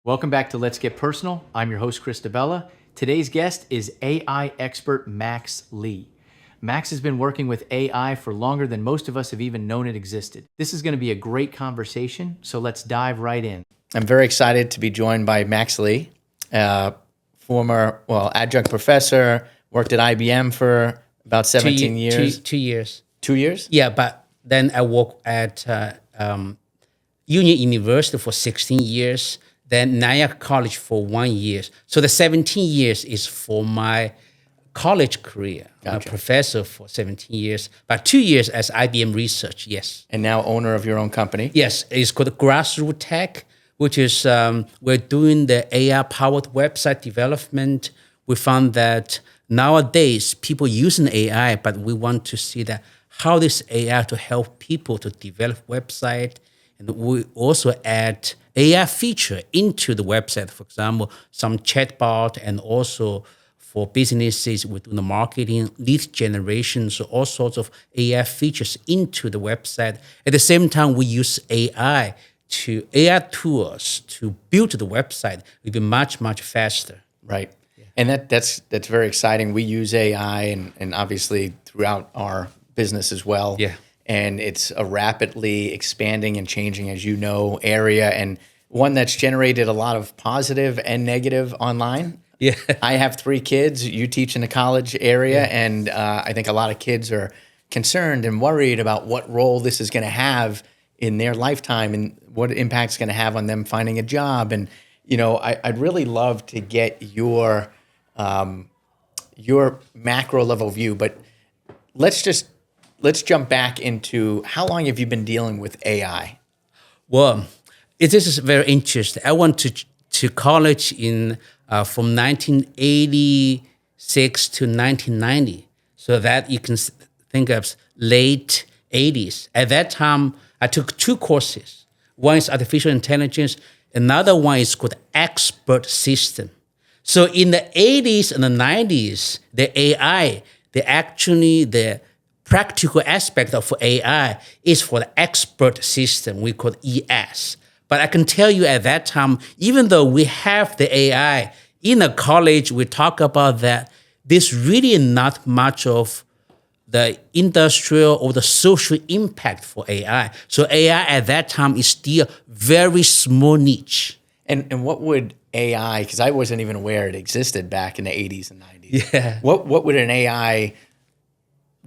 Welcome back to Let's Get Personal. I'm your host, Chris DiBella. Today's guest is AI expert Max Lee. Max has been working with AI for longer than most of us have even known it existed. This is going to be a great conversation, so let's dive right in. I'm very excited to be joined by Max Lee, former adjunct professor, worked at IBM for about 17 years. 2 years. 2 years? Yeah, but then I worked at Union University for 16 years, then Nyack College for 1 year. So the 17 years is for my college career. I'm a professor for 17 years, but 2 years as IBM research, yes. And now owner of your own company? Yes, it's called Grassroots Tech, which is we're doing the AI-powered website development. We found that nowadays people using AI, but we want to see that how this AI to help people to develop website. And we also add AI feature into the website. For example, some chatbot, and also for businesses, we do the marketing, lead generation, so all sorts of AI features into the website. At the same time, we use AI tools to build the website. It'll be much, much faster. Right. Yeah. And that's very exciting. We use AI and obviously throughout our business as well. Yeah. And it's a rapidly expanding and changing, as you know, area, and one that's generated a lot of positive and negative online. Yeah. I have 3 kids. You teach in the college area, and I think a lot of kids are concerned and worried about what role this is going to have in their lifetime and what impact it's going to have on them finding a job. And I'd really love to get your macro level view, but let's jump back into how long have you been dealing with AI? Well, this is very interesting. I went to college in from 1986 to 1990, so that you can think of late 80s. At that time, I took 2 courses. One is artificial intelligence. Another one is called expert system. So in the 80s and the 90s, the AI, the practical aspect of AI is for the expert system, we call ES. But I can tell you at that time, even though we have the AI in a college, we talk about that, there's really not much of the industrial or the social impact for AI. So AI at that time is still very small niche. And what would AI, because I wasn't even aware it existed back in the 80s and 90s. Yeah. What would an AI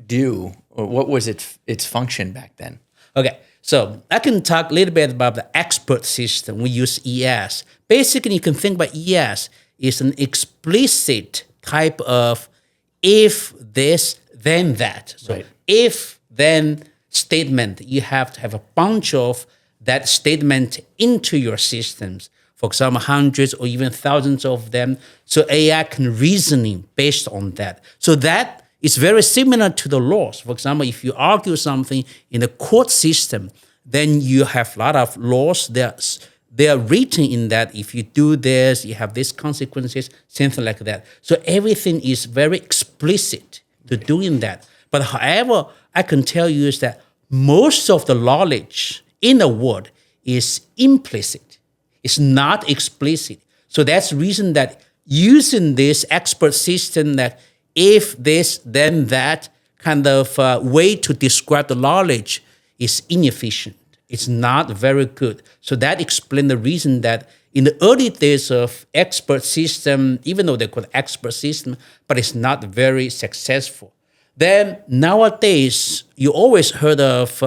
do, or what was its function back then? Okay, so I can talk a little bit about the expert system. We use ES. Basically, you can think about ES is an explicit type of if this, then that. So right. If, then statement, you have to have a bunch of that statement into your systems. For example, hundreds or even thousands of them. So AI can reasoning based on that. So that is very similar to the laws. For example, if you argue something in the court system, then you have a lot of laws. They are written in that if you do this, you have these consequences, something like that. So everything is very explicit to doing that. But however, I can tell you is that most of the knowledge in the world is implicit. It's not explicit. So that's the reason that using this expert system, that if this, then that kind of way to describe the knowledge is inefficient. It's not very good. So that explains the reason that in the early days of expert system, even though they call it expert system, but it's not very successful. Then nowadays, you always heard of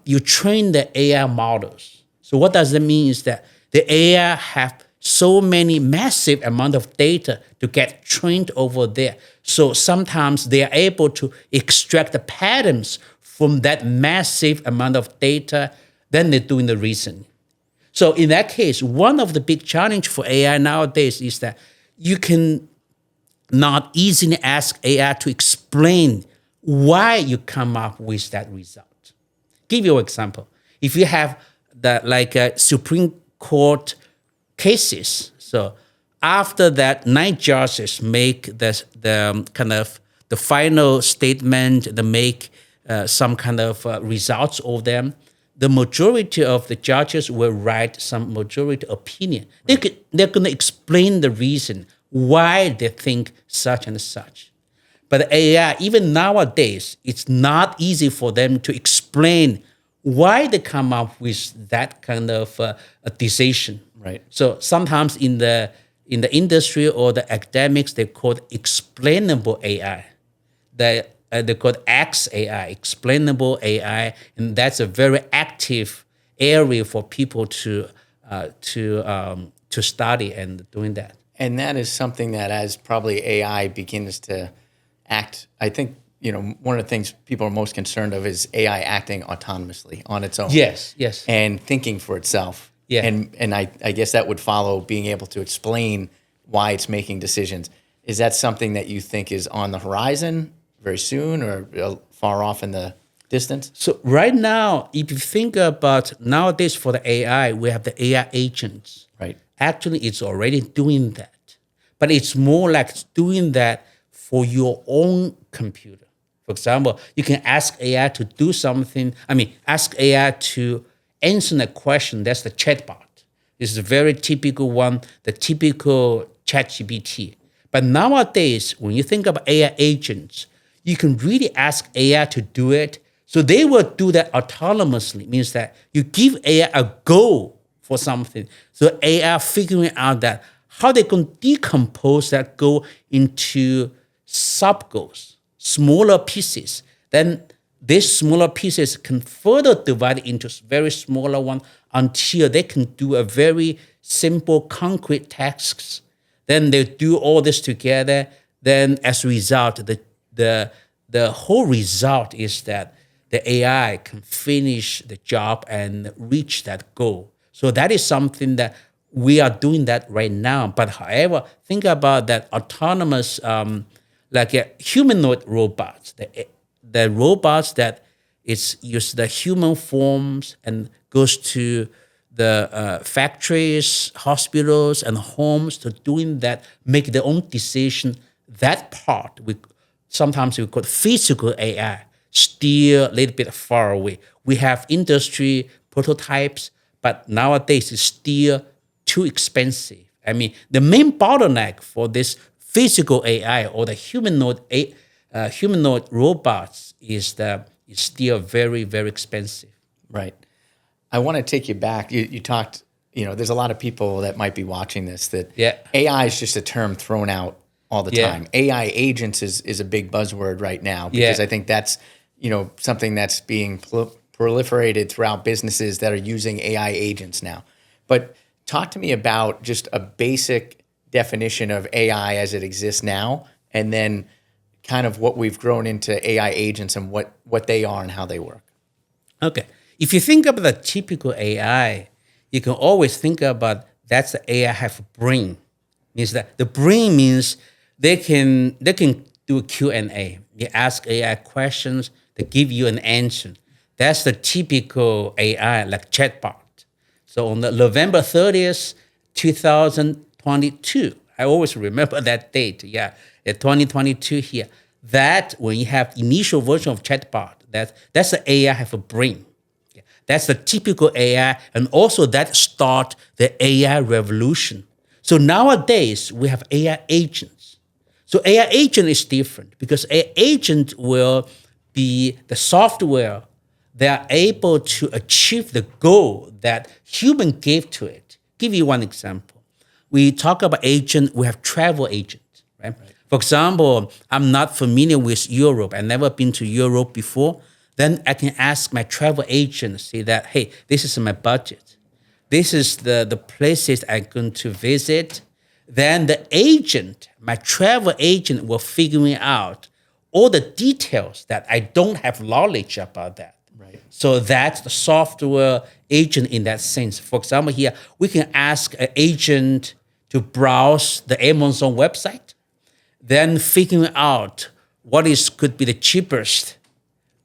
you train the AI models. So what does that mean is that the AI have so many massive amount of data to get trained over there. So sometimes they are able to extract the patterns from that massive amount of data, then they're doing the reasoning. So in that case, one of the big challenge for AI nowadays is that you can not easily ask AI to explain why you come up with that result. Give you an example. If you have a Supreme Court cases, so after that, 9 judges make the kind of the final statement, they make some kind of results of them. the majority of the judges will write some majority opinion. They're going to explain the reason why they think such and such. But AI, even nowadays, it's not easy for them to explain why they come up with that kind of a decision. Right. So sometimes in the industry or the academics, they call it explainable AI. They call it XAI, explainable AI, and that's a very active area for people to study and doing that. And that is something that as probably AI begins to act, I think, one of the things people are most concerned of is AI acting autonomously on its own. Yes. And thinking for itself. Yeah. And I guess that would follow being able to explain why it's making decisions. Is that something that you think is on the horizon very soon or far off in the distance? So right now, if you think about nowadays for the AI, we have the AI agents. Right. Actually, it's already doing that. But it's more like doing that for your own computer. For example, you can ask AI to do something. Ask AI to answer a question. That's the chatbot. This is a very typical one, the typical ChatGPT. But nowadays, when you think about AI agents, you can really ask AI to do it. So they will do that autonomously. Means that you give AI a goal for something. So AI figuring out that how they can decompose that goal into sub-goals, smaller pieces. Then these smaller pieces can further divide into very smaller one until they can do a very simple, concrete tasks. Then they do all this together. Then as a result, the whole result is that the AI can finish the job and reach that goal. So that is something that we are doing that right now. But however, think about that autonomous, like a humanoid robots, the robots that use the human forms and goes to the factories, hospitals, and homes to doing that, make their own decision. That part, sometimes we call physical AI, still a little bit far away. We have industry prototypes, but nowadays it's still too expensive. The main bottleneck for this physical AI or the humanoid robots is still very, very expensive. Right. I want to take you back. You talked, there's a lot of people that might be watching this that AI is just a term thrown out all the time. AI agents is a big buzzword right now because I think that's, something that's being proliferated throughout businesses that are using AI agents now. But talk to me about just a basic definition of AI as it exists now, and then kind of what we've grown into AI agents and what they are and how they work. Okay. If you think about the typical AI, you can always think about that's the AI have a brain. Means that the brain means they can do a Q&A. You ask AI questions, they give you an answer. That's the typical AI, like chatbot. So on the November 30th, 2022, I always remember that date. The 2022 here. That when you have initial version of chatbot, that's the AI have a brain. That's the typical AI, and also that start the AI revolution. So nowadays we have AI agents. So AI agent is different because AI agent will be the software that are able to achieve the goal that human gave to it. Give you one example. We talk about agent, we have travel agent, right? For example, I'm not familiar with Europe. I've never been to Europe before. Then I can ask my travel agent, say that, hey, this is my budget. This is the places I'm going to visit. Then the agent, my travel agent, will figure out all the details that I don't have knowledge about that. Right. So that's the software agent in that sense. For example, here, we can ask an agent to browse the Amazon website, then figuring out could be the cheapest,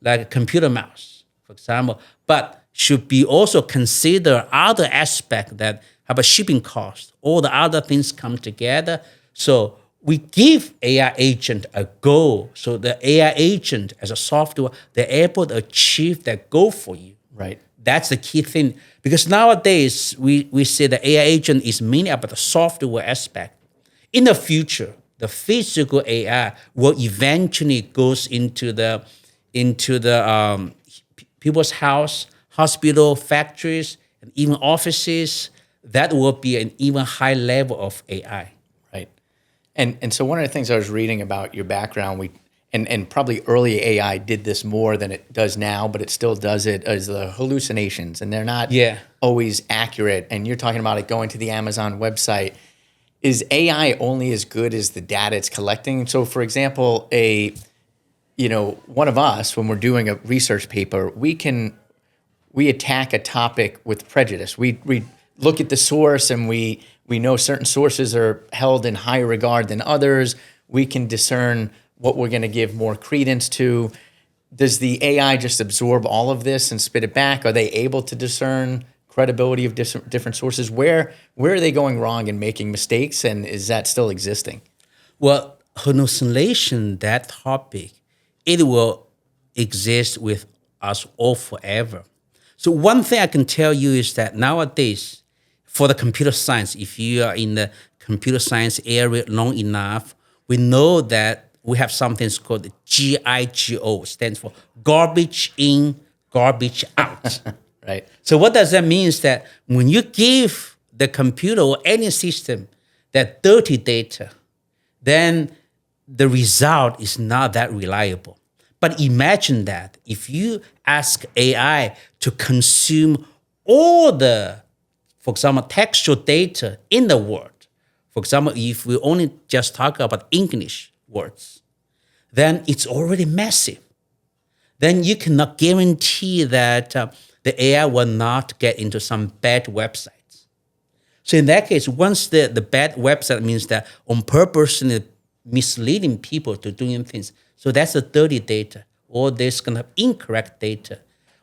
like a computer mouse, for example, but should be also consider other aspects that have a shipping cost. All the other things come together. So we give AI agent a goal. So the AI agent as a software, they're able to achieve that goal for you. Right. That's the key thing. Because nowadays, we say the AI agent is mainly about the software aspect. In the future, the physical AI will eventually goes into the people's house, hospital, factories, and even offices. That will be an even high level of AI. Right. And so one of the things I was reading about your background, and probably early AI did this more than it does now, but it still does it, is the hallucinations, and they're not always accurate. And you're talking about it going to the Amazon website. Is AI only as good as the data it's collecting? So for example, one of us, when we're doing a research paper, we attack a topic with prejudice. We look at the source, and we know certain sources are held in higher regard than others. We can discern what we're going to give more credence to. Does the AI just absorb all of this and spit it back? Are they able to discern credibility of different sources? Where are they going wrong and making mistakes, and is that still existing? Well, hallucination, that topic, it will exist with us all forever. So one thing I can tell you is that nowadays, for the computer science, if you are in the computer science area long enough, we know that we have something called GIGO, stands for garbage in, garbage out. Right. So what does that mean is that when you give the computer or any system that dirty data, then the result is not that reliable. But imagine that if you ask AI to consume all the, for example, textual data in the world, for example, if we only just talk about English words, then it's already massive. Then you cannot guarantee that the AI will not get into some bad websites. So in that case, once the bad website means that on purposely misleading people to doing things, so that's the dirty data, or this kind of incorrect data.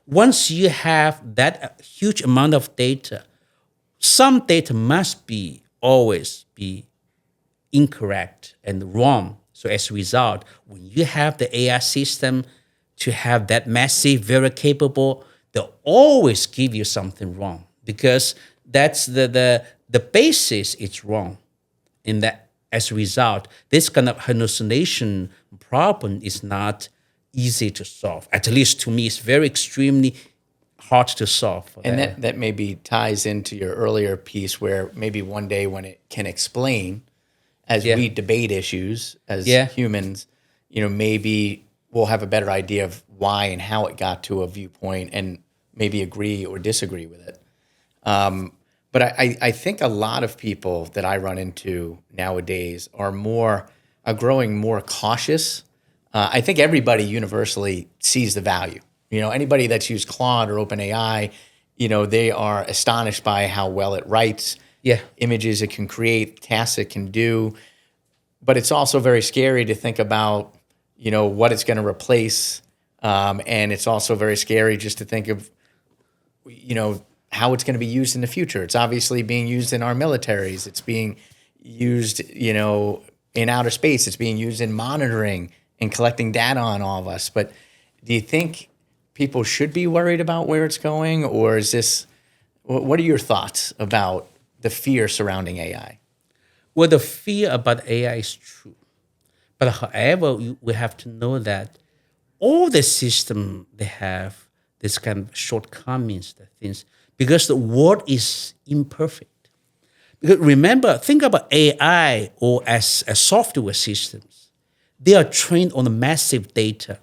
Once you have that huge amount of data, some data must always be incorrect and wrong. So as a result, when you have the AI system to have that massive, very capable, they'll always give you something wrong, because that's the basis is wrong. In that, as a result, this kind of hallucination problem is not easy to solve. At least to me, it's very extremely hard to solve. And that maybe ties into your earlier piece, where maybe one day when it can explain, as we debate issues as humans, maybe we'll have a better idea of why and how it got to a viewpoint, and maybe agree or disagree with it. But I think a lot of people that I run into nowadays are growing more cautious. I think everybody universally sees the value. Anybody that's used Claude or OpenAI, they are astonished by how well it writes, images it can create, tasks it can do. But it's also very scary to think about, what it's going to replace. And it's also very scary just to think of, how it's going to be used in the future. It's obviously being used in our militaries. It's being used, in outer space. It's being used in monitoring and collecting data on all of us. But do you think people should be worried about where it's going? Or what are your thoughts about the fear surrounding AI? Well, the fear about AI is true. But however, we have to know that all the systems, they have this kind of shortcomings, the things, because the world is imperfect. Because remember, think about AI or as software systems. They are trained on the massive data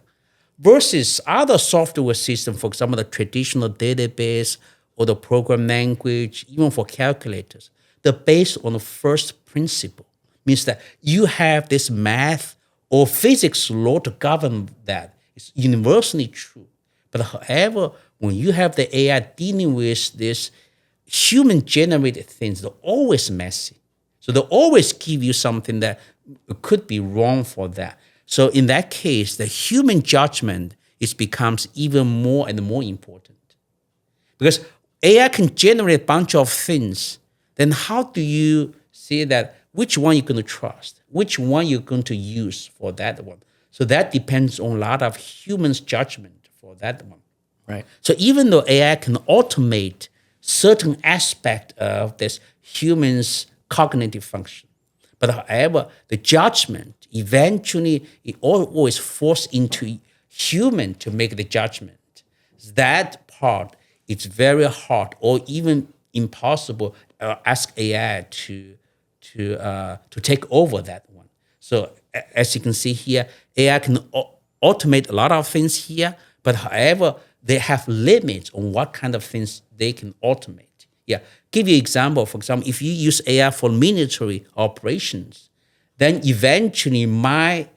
versus other software systems, for example, the traditional database or the program language, even for calculators. They're based on the first principle. Means that you have this math or physics law to govern that. It's universally true. But however, when you have the AI dealing with this human-generated things, they're always messy. So they'll always give you something that could be wrong for that. So in that case, the human judgment becomes even more and more important. Because AI can generate a bunch of things. Then how do you say that which one you're going to trust, which one you're going to use for that one? So that depends on a lot of humans' judgment for that one. Right. So even though AI can automate certain aspect of this human's cognitive function, but however, the judgment eventually it always falls into human to make the judgment. That part it's very hard or even impossible. Ask AI to take over that one. So as you can see here, AI can automate a lot of things here, but however, they have limits on what kind of things they can automate. Yeah, give you example. For example, if you use AI for military operations, then eventually my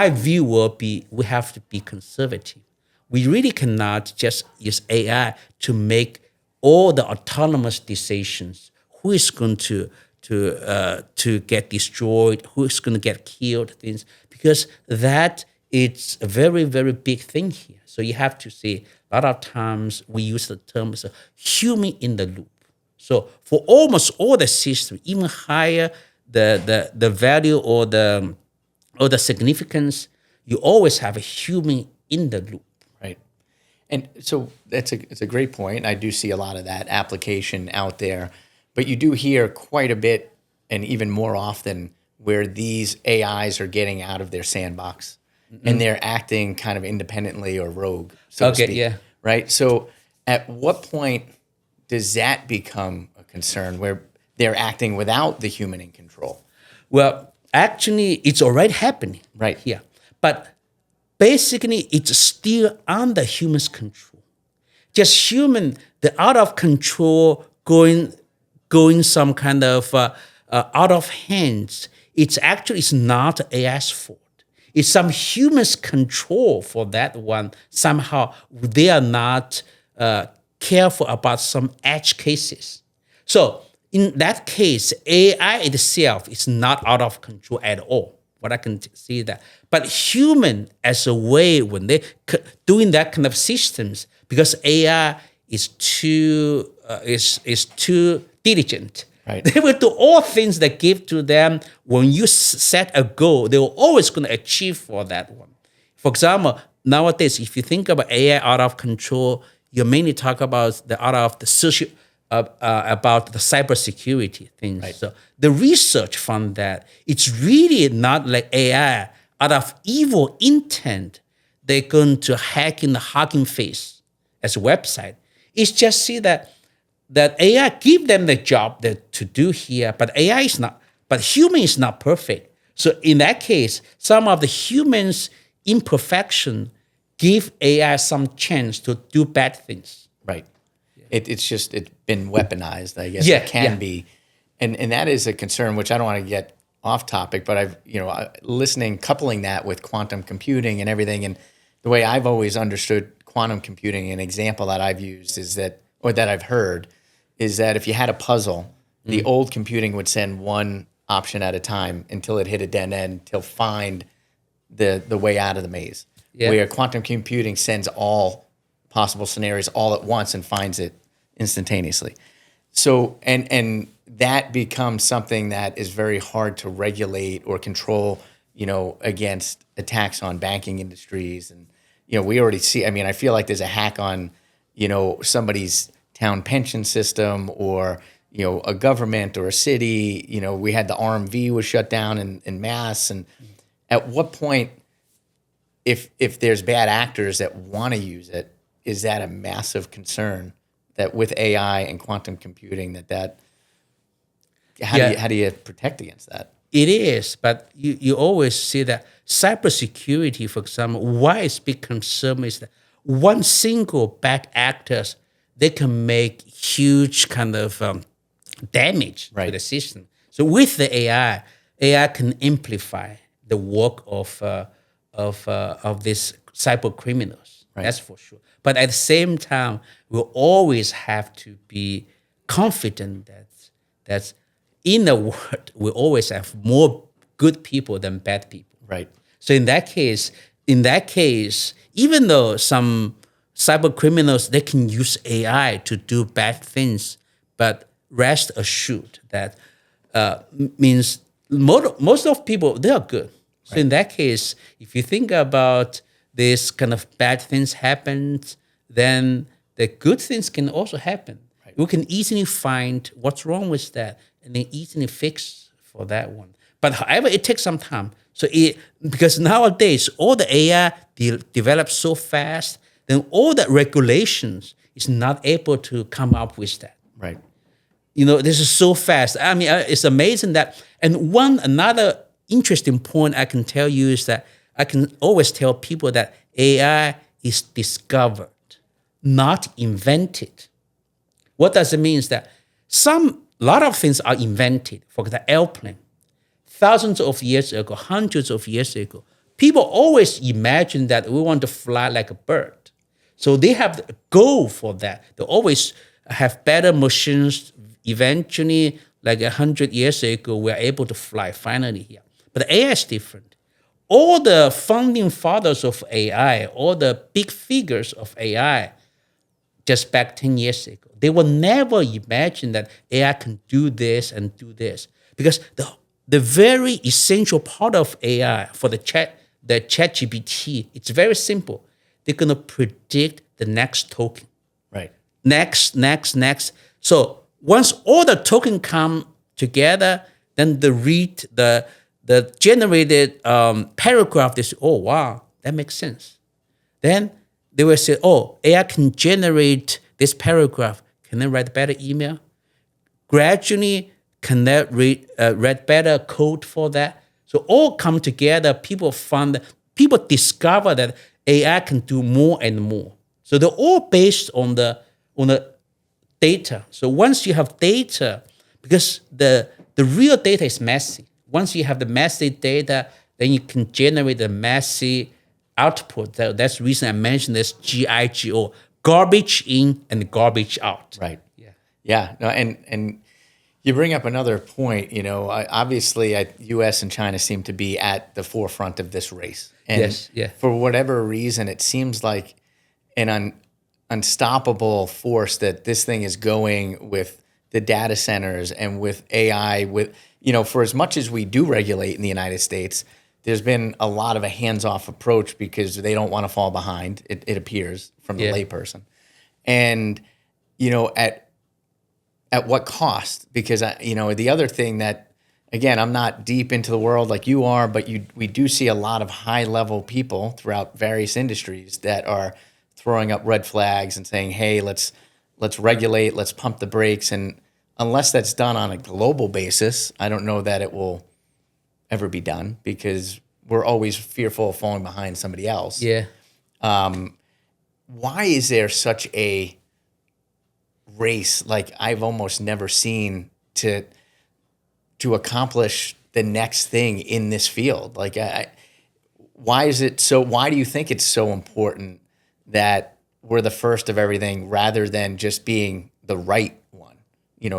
view will be we have to be conservative. We really cannot just use AI to make all the autonomous decisions. Who is going to get destroyed? Who is going to get killed? Things because that it's a very very big thing here. So you have to see a lot of times we use the term as a human in the loop. So for almost all the systems, even higher the value or the significance, you always have a human in the loop. Right. And so it's a great point. I do see a lot of that application out there, but you do hear quite a bit and even more often where these AIs are getting out of their sandbox and they're acting kind of independently or rogue, so to speak. Yeah. Right. So at what point does that become a concern where they're acting without the human in control? Well, actually, it's already happening Right. here. But basically, it's still under human's control. Just human, the out of control, going some kind of out of hands. It's not AI's fault. It's some humans' control for that one. Somehow they are not careful about some edge cases. So in that case, AI itself is not out of control at all. What I can see that, but human as a way when they doing that kind of systems, because AI is too diligent. Right. They will do all things that give to them. When you set a goal, they will always going to achieve for that one. For example, nowadays, if you think about AI out of control, you mainly talk about the out of the social, about the cybersecurity things. Right. So the research from that, it's really not like AI out of evil intent. They're going to hack in the Hugging Face as a website. It's just see that AI give them the job to do here, but AI is not, but human is not perfect. So in that case, some of the humans' imperfection give AI some chance to do bad things. Right. It's been weaponized, I guess. Yeah, It can be. And that is a concern, which I don't want to get off topic, but coupling that with quantum computing and everything. And the way I've always understood quantum computing, an example that I've used that I've heard, is that if you had a puzzle, the old computing would send one option at a time until it hit a dead end to find the way out of the maze. Yeah. Where quantum computing sends all possible scenarios all at once and finds it instantaneously. So and that becomes something that is very hard to regulate or control, against attacks on banking industries. And we already see, I feel like there's a hack on, somebody's town pension system or, a government or a city. We had the RMV was shut down in mass. And at what point, if there's bad actors that want to use it, is that a massive concern that with AI and quantum computing how do you protect against that? It is, but you always see that cybersecurity, for example, why it's big concern is that one single bad actors, they can make huge kind of damage to the system. So with the AI can amplify the work of these cyber criminals. Right. That's for sure. But at the same time, we'll always have to be confident that in the world we always have more good people than bad people. Right. So in that case, even though some cyber criminals they can use AI to do bad things, but rest assured that means most of people they are good. So in that case, if you think about this kind of bad things happened, then the good things can also happen. Right. We can easily find what's wrong with that and then easily fix for that one. But however, it takes some time. So because nowadays all the AI develops so fast, then all the regulations is not able to come up with that. Right. This is so fast. I mean, it's amazing that. And another interesting point I can tell you is that I can always tell people that AI is discovered, not invented. What does it mean? Is that a lot of things are invented. For the airplane, thousands of years ago, hundreds of years ago, people always imagine that we want to fly like a bird. So they have a goal for that. They always have better machines. Eventually, like 100 years ago, we're able to fly finally here. But AI is different. All the founding fathers of AI, all the big figures of AI, just back 10 years ago, they will never imagine that AI can do this and do this. Because the very essential part of AI for the ChatGPT, it's very simple. They're going to predict the next token. Right. Next. So once all the tokens come together, then the generated paragraph, they say, oh, wow, that makes sense. Then they will say, oh, AI can generate this paragraph. Can they write better email? Gradually, can they write better code for that? So all come together, people discover that AI can do more and more. So they're all based on the data. So once you have data, because the real data is messy. Once you have the messy data, then you can generate the messy output. That's the reason I mentioned this GIGO, garbage in and garbage out. Right. Yeah. No, and you bring up another point. Obviously, U.S. and China seem to be at the forefront of this race. And yes. Yeah. For whatever reason, it seems like an unstoppable force that this thing is going with the data centers and with AI. For as much as we do regulate in the United States, there's been a lot of a hands-off approach because they don't want to fall behind. It appears from the layperson, and at what cost? Because the other thing that, again, I'm not deep into the world like you are, but we do see a lot of high-level people throughout various industries that are throwing up red flags and saying, "Hey, let's regulate, let's pump the brakes." And unless that's done on a global basis, I don't know that it will ever be done because we're always fearful of falling behind somebody else. Yeah. Why is there such a race like I've almost never seen to accomplish the next thing in this field? Like, why is it so? Why do you think it's so important that we're the first of everything rather than just being the right one?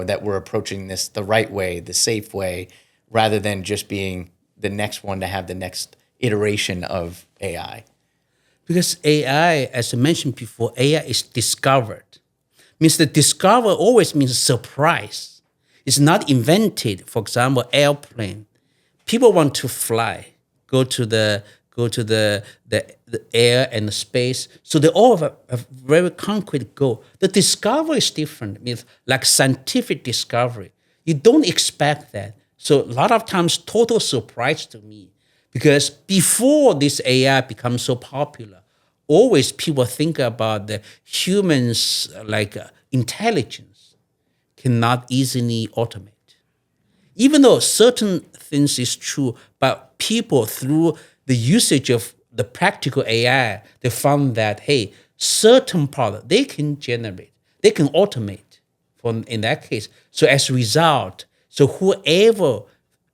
That we're approaching this the right way, the safe way, rather than just being the next one to have the next iteration of AI. Because AI, as I mentioned before, AI is discovered. Means the discover always means surprise. It's not invented. For example, airplane. People want to fly, go to the air and the space. So they all have a very concrete goal. The discovery is different. It means like scientific discovery. You don't expect that. So a lot of times, total surprise to me. Because before this AI becomes so popular, always people think about the humans intelligence cannot easily automate. Even though certain things is true, but people through the usage of the practical AI, they found that, hey, certain part they can generate, they can automate in that case. So as a result, so whoever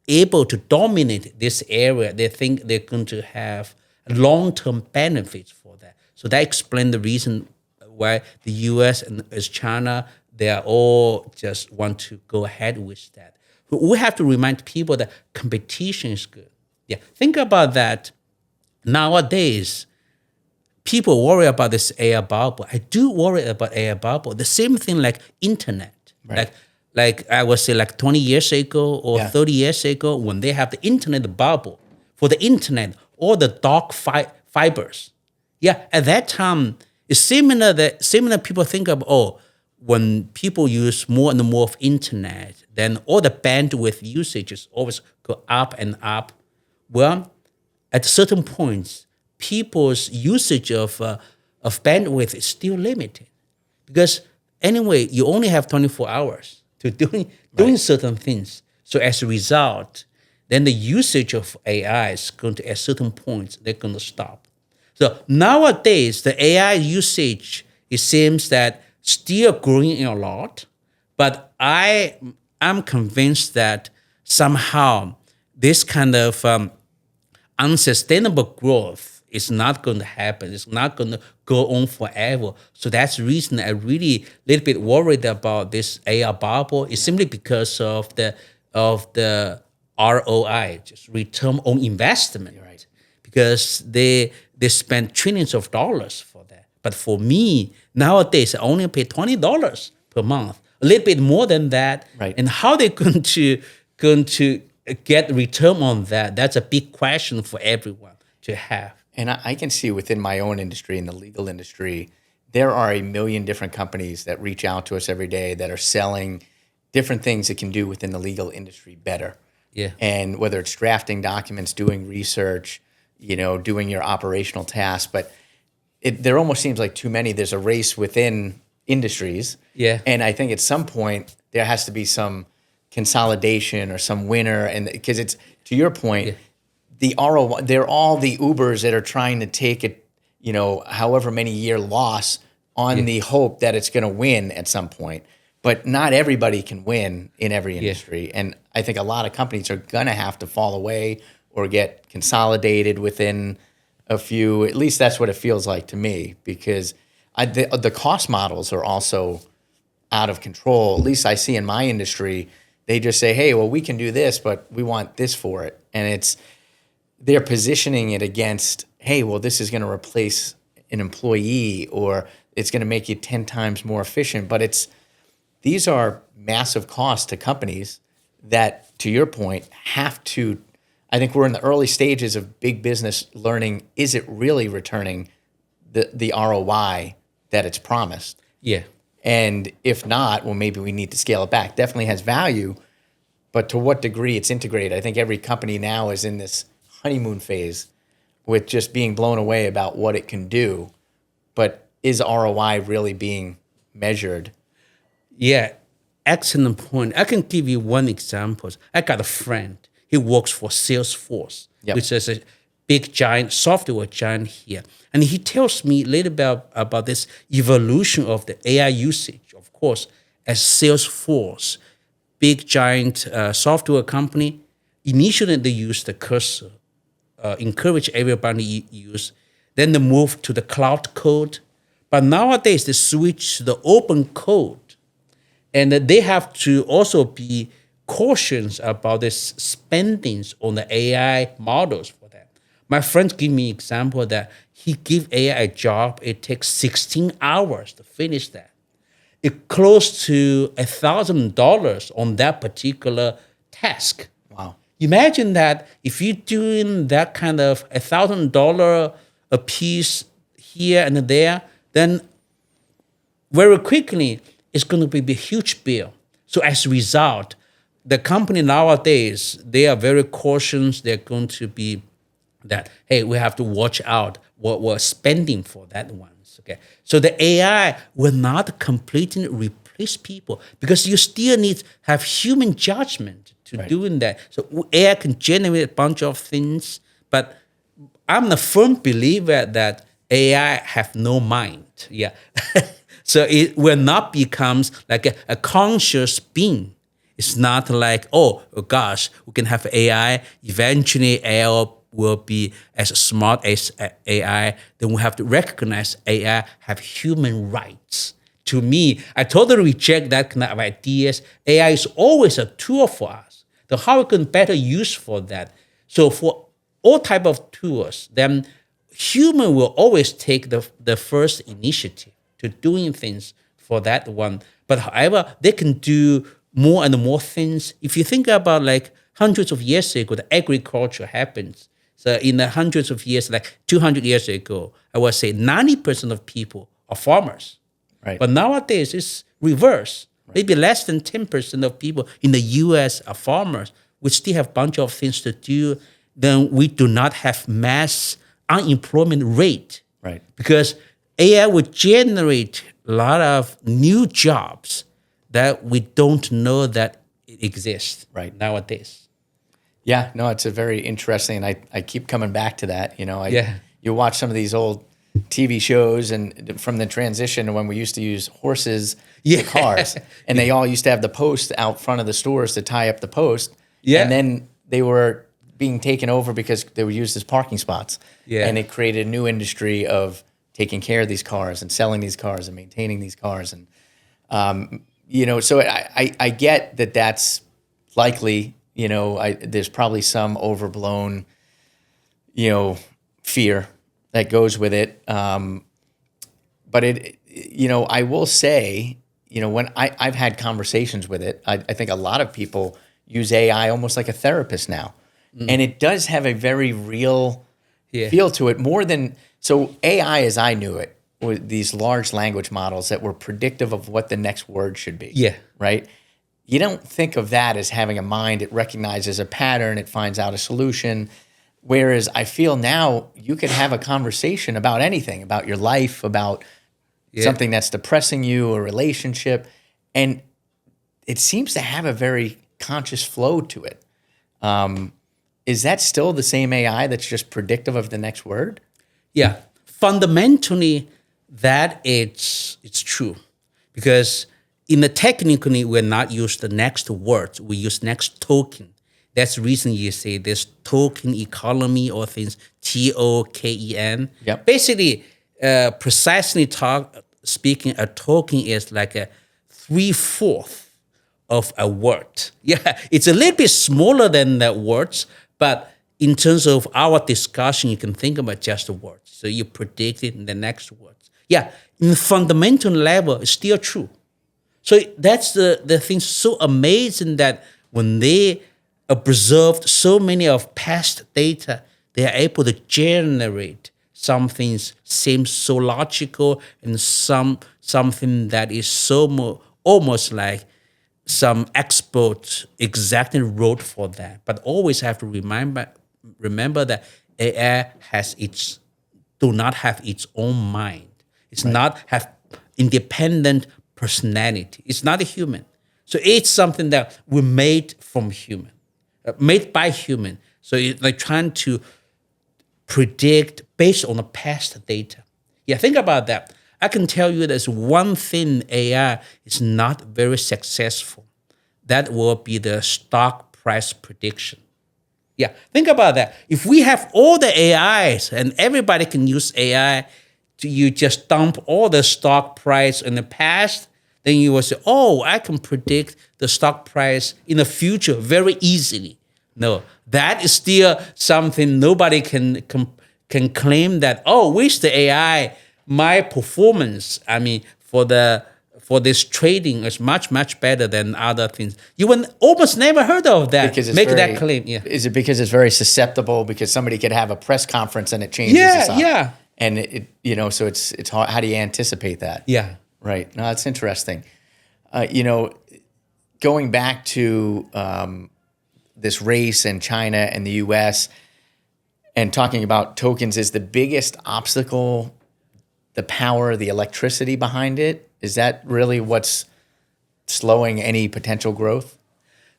able to dominate this area, they think they're going to have long-term benefits for that. So that explains the reason why the US and China, they are all just want to go ahead with that. We have to remind people that competition is good. Yeah, think about that. Nowadays, people worry about this AI bubble. I do worry about AI bubble. The same thing like internet. Right. Like I would say like 20 years ago or 30 years ago when they have the internet bubble. For the internet, all the dark fibers. Yeah, at that time, It's similar people think of, when people use more and more of internet, then all the bandwidth usages always go up and up. Well, at certain points, people's usage of bandwidth is still limited because anyway, you only have 24 hours to doing certain things. So as a result, then the usage of AI is going to, at certain points, they're going to stop. So nowadays, the AI usage, it seems that still growing a lot, but I'm convinced that somehow this kind of unsustainable growth is not going to happen. It's not going to go on forever. So that's the reason I'm really a little bit worried about this AI bubble. It's simply because of the ROI, just return on investment. Right. Because they spend trillions of dollars for that. But for me, nowadays, I only pay $20 per month, a little bit more than that. Right. And how they're going to get return on that, that's a big question for everyone to have. And I can see within my own industry, in the legal industry, there are a million different companies that reach out to us every day that are selling different things it can do within the legal industry better. Yeah. And whether it's drafting documents, doing research, doing your operational tasks, but there almost seems like too many. There's a race within industries. Yeah. And I think at some point there has to be some consolidation or some winner. And because it's, to your point, the ROI, they're all the Ubers that are trying to take it, however many year loss on the hope that it's going to win at some point. But not everybody can win in every industry. And I think a lot of companies are going to have to fall away or get consolidated within a few. At least that's what it feels like to me, because the cost models are also out of control. At least I see in my industry, they just say, hey, well, we can do this, but we want this for it. And they're positioning it against, hey, well, this is going to replace an employee, or it's going to make you 10 times more efficient. But these are massive costs to companies that, to your point, have to. I think we're in the early stages of big business learning. Is it really returning the ROI that it's promised? Yeah. And if not, well, maybe we need to scale it back. Definitely has value, but to what degree it's integrated? I think every company now is in this honeymoon phase with just being blown away about what it can do. But is ROI really being measured? Yeah, excellent point. I can give you one example. I got a friend. He works for Salesforce, which is a big giant software giant here. And he tells me a little bit about this evolution of the AI usage. Of course, as Salesforce, big giant software company, initially they used the cursor, encourage everybody to use. Then they moved to the cloud code. But nowadays they switch to the open code. And they have to also be cautious about this spendings on the AI models for that. My friend gave me an example that he give AI a job, it takes 16 hours to finish that. It close to $1,000 on that particular task. Wow. Imagine that if you're doing that kind of $1,000 a piece here and there, then very quickly, it's going to be a huge bill. So as a result, the company nowadays, they are very cautious. They're going to be that, hey, we have to watch out what we're spending for that one. Okay. So the AI will not completely replace people because you still need to have human judgment to doing that. So AI can generate a bunch of things, but I'm a firm believer that AI have no mind. Yeah. So it will not become like a conscious being. It's not like, oh gosh, we can have AI. Eventually, AI will be as smart as AI. Then we have to recognize AI have human rights. To me, I totally reject that kind of ideas. AI is always a tool for us. So how we can better use for that? So for all type of tools, then human will always take the first initiative to doing things for that one. But however, they can do more and more things. If you think about like hundreds of years ago, the agriculture happens. So in the hundreds of years, like 200 years ago, I would say 90% of people are farmers. Right. But nowadays it's reverse. Right. Maybe less than 10% of people in the US are farmers. We still have a bunch of things to do. Then we do not have mass unemployment rate. Right. Because AI would generate a lot of new jobs that we don't know that it exists right nowadays. Yeah, no, it's a very interesting, and I keep coming back to that. You watch some of these old TV shows and from the transition to when we used to use horses to cars, and they all used to have the post out front of the stores to tie up the post, and then they were being taken over because they were used as parking spots, and it created a new industry of taking care of these cars and selling these cars and maintaining these cars, and so I get that that's likely. There's probably some overblown, fear that goes with it. But I will say, when I've had conversations with it, I think a lot of people use AI almost like a therapist now. And it does have a very real feel to it, more than, so AI as I knew it, were these large language models that were predictive of what the next word should be. Yeah. Right? You don't think of that as having a mind. It recognizes a pattern. It finds out a solution. Whereas I feel now you could have a conversation about anything, about your life, about something that's depressing you, a relationship. And it seems to have a very conscious flow to it. Is that still the same AI that's just predictive of the next word? Yeah. Fundamentally, that it's true. Because in the technically, we're not use the next word. We use next token. That's the reason you say this token economy or things, TOKEN. Yep. Basically, precisely speaking, a token is like a 3/4 of a word. Yeah, it's a little bit smaller than the words, but in terms of our discussion, you can think about just the words. So you predict it in the next words. Yeah, in the fundamental level, it's still true. So that's the thing so amazing that when they observed so many of past data, they are able to generate some things seems so logical and something that is so almost like some expert exactly wrote for that. But always have to remember that AI do not have its own mind. It's not have independent personality. It's not a human. So it's something that we made from human, made by human. So it's like trying to predict based on the past data. Yeah, think about that. I can tell you there's one thing AI is not very successful. That will be the stock price prediction. Yeah, think about that. If we have all the AIs and everybody can use AI, you just dump all the stock price in the past, then you will say, oh, I can predict the stock price in the future very easily. No, that is still something nobody can claim that, oh, with the AI, my performance, for this trading is much, much better than other things. You will almost never heard of that. That claim. Yeah. Is it because it's very susceptible? Because somebody could have a press conference and it changes. Yeah. And so it's hard. How do you anticipate that? Yeah. Right. No, that's interesting. Going back to this race in China and the U.S. and talking about tokens, is the biggest obstacle the power, the electricity behind it? Is that really what's slowing any potential growth?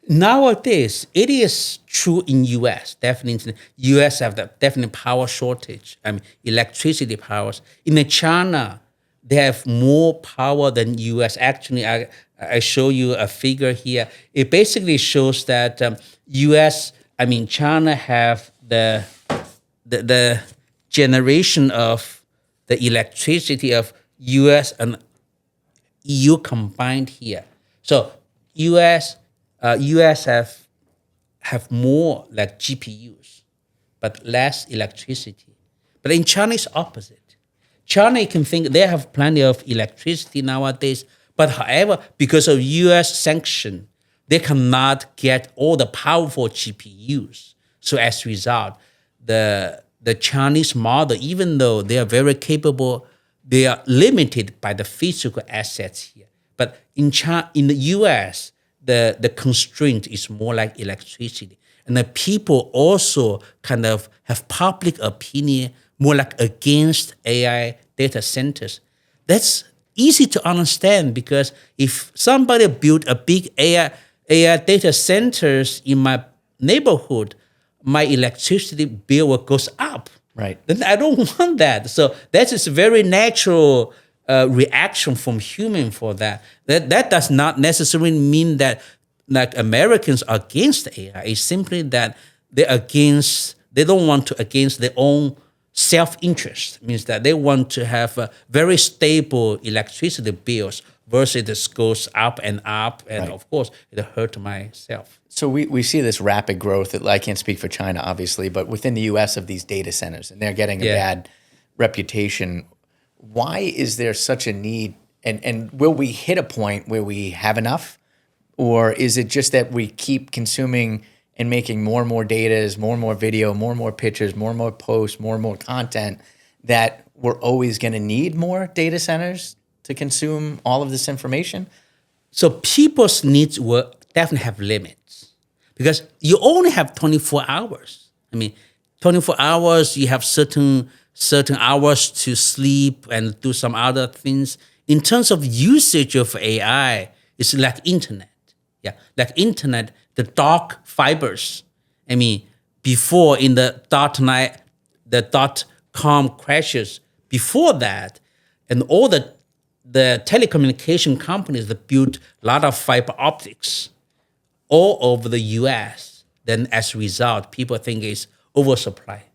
Nowadays, it is true in U.S. Definitely, U.S. have the definite power shortage. Electricity powers. In China, they have more power than U.S. Actually, I show you a figure here. It basically shows that China have the generation of the electricity of U.S. and EU combined here. So U.S. have more like GPUs, but less electricity. But in China, it's opposite. China, you can think they have plenty of electricity nowadays, but however, because of U.S. sanction, they cannot get all the powerful GPUs. So as a result, the Chinese model, even though they are very capable they are limited by the physical assets here. But in the US, the constraint is more like electricity. And the people also kind of have public opinion more like against AI data centers. That's easy to understand because if somebody built a big AI data centers in my neighborhood, my electricity bill goes up. Right. Then I don't want that. So that is a very natural reaction from human for that. That does not necessarily mean that like Americans are against AI. It's simply that they don't want to against their own self-interest. Means that they want to have very stable electricity bills versus it goes up, and of course it hurt myself. So we see this rapid growth. I can't speak for China, obviously, but within the U.S. of these data centers, and they're getting a bad reputation. Why is there such a need? And will we hit a point where we have enough? Or is it just that we keep consuming and making more and more data, more and more video, more and more pictures, more and more posts, more and more content, that we're always going to need more data centers to consume all of this information? So people's needs will definitely have limits because you only have 24 hours. I mean, 24 hours, you have certain hours to sleep and do some other things. In terms of usage of AI, it's like internet. Yeah, like internet, the dark fibers. I mean, before in the .com crashes, before that, and all the telecommunication companies that built a lot of fiber optics all over the US, then as a result, people think it's oversupply.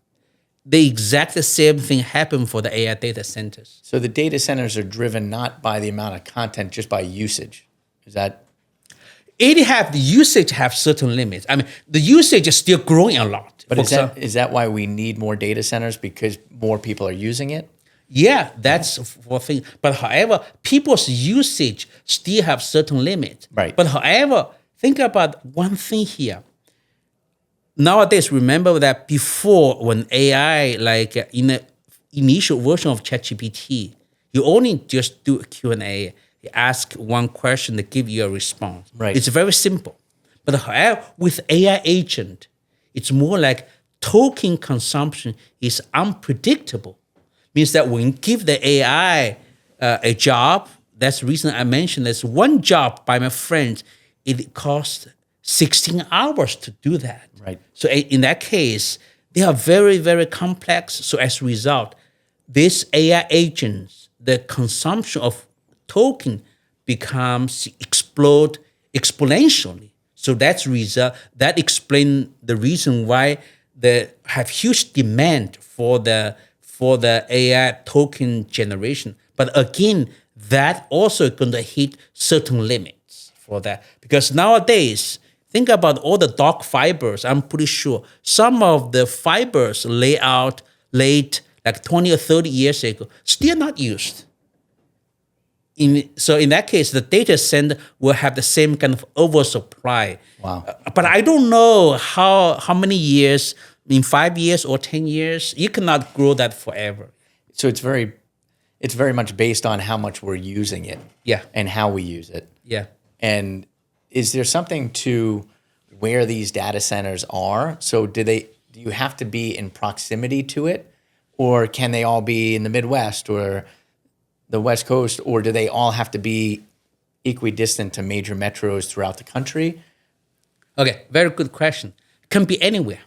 The exact same thing happened for the AI data centers. So the data centers are driven not by the amount of content, just by usage. Is that? The usage have certain limits. I mean, the usage is still growing a lot. But is that why we need more data centers? Because more people are using it? Yeah, that's for thing. But however, people's usage still have certain limits. Right. But however, think about one thing here. Nowadays, remember that before when AI, like in the initial version of ChatGPT, you only just do a Q&A. You ask one question, they give you a response. Right. It's very simple. But however, with AI agent, it's more like token consumption is unpredictable. Means that when you give the AI a job, that's the reason I mentioned there's one job by my friend, it costs 16 hours to do that. Right. So in that case, they are very, very complex. So as a result, these AI agents, the consumption of token explode exponentially. So that explains the reason why they have huge demand for the AI token generation. But again, that also going to hit certain limits for that. Because nowadays, think about all the dark fibers. I'm pretty sure some of the fibers laid like 20 or 30 years ago, still not used. So in that case, the data center will have the same kind of oversupply. Wow. But I don't know how many years, in 5 years or 10 years, you cannot grow that forever. So it's very much based on how much we're using it. Yeah. And how we use it. Yeah. And is there something to where these data centers are? So do you have to be in proximity to it? Or can they all be in the Midwest or the West Coast, or do they all have to be equidistant to major metros throughout the country? Okay, very good question. Can be anywhere.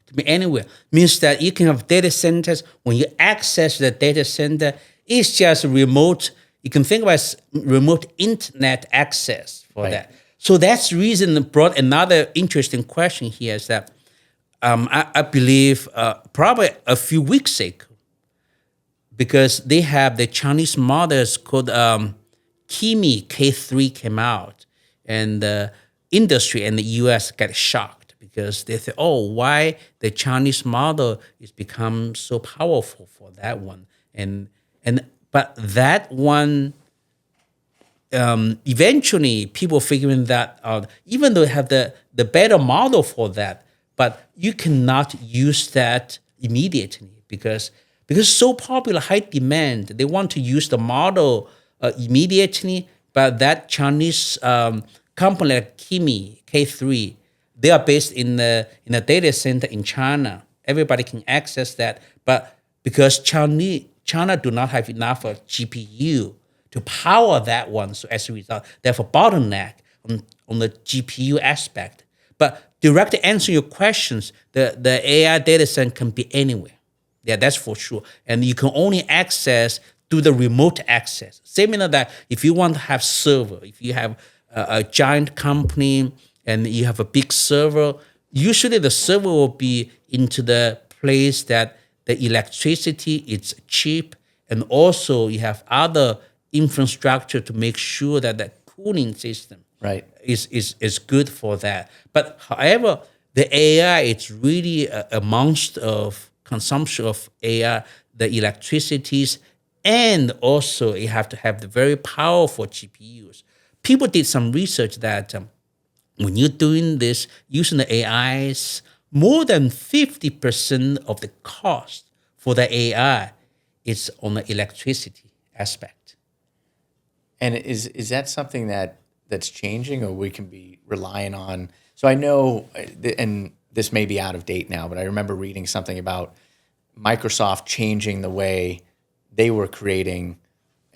Can be anywhere. Means that you can have data centers. When you access the data center, it's just remote. You can think about it as remote internet access for that. So that's the reason it brought another interesting question here is that I believe probably a few weeks ago, because they have the Chinese models called Kimi K3 came out, and the industry and the US got shocked because they said, oh, why the Chinese model is become so powerful for that one. But that one, eventually people figuring that out, even though they have the better model for that, but you cannot use that immediately because because it's so popular, high demand. They want to use the model immediately, but that Chinese company like Kimi K3, they are based in a data center in China. Everybody can access that, but because China do not have enough GPU to power that one, so as a result, they have a bottleneck on the GPU aspect. But direct to answer your questions, the AI data center can be anywhere. Yeah, that's for sure. And you can only access through the remote access. Similar that if you want to have server, if you have a giant company and you have a big server, usually the server will be into the place that the electricity is cheap, and also you have other infrastructure to make sure that the cooling system is good for that. But however, the AI, it's really a monster of consumption of AI, the electricities, and also you have to have the very powerful GPUs. People did some research that when you're doing this using the AIs, more than 50% of the cost for the AI is on the electricity aspect. And is that something that's changing, or we can be relying on? So I know, and this may be out of date now, but I remember reading something about Microsoft changing the way they were creating